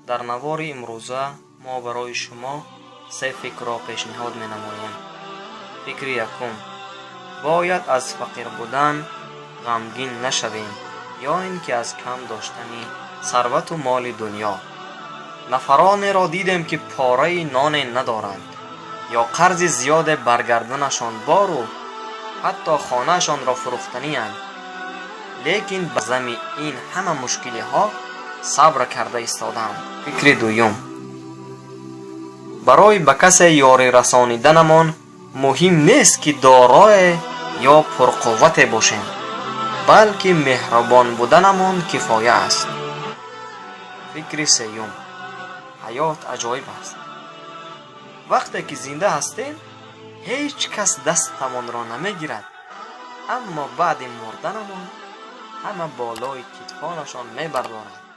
дар навори имрӯза мо барои шумо се фикрро пешниҳод менамоем. фикри якум: бояд аз фақир будан ғамгин нашавем ё ин ки аз кам доштани сарвату моли дунё. нафаронеро дидем ки пораи ноне надоранд ё қарзи зиёде бар гарданашон бору ҳатто хонаашонро фурӯхтанианд, лекин ба зами ин ҳама мушкилиҳо сабр карда истодаанд. фикри дуюм: барои ба касе ёрӣ расониданамон муҳим нест ки дорое ё пурқуввате бошем, балки меҳрубон буданамон кифоя аст. фикри сеюм: ҳаёт аҷоиб аст. вақте ки зинда ҳастем, ҳеҷ кас дастамонро намегирад, аммо баъди мурданамон ҳама болои китфонашон мебардоранд.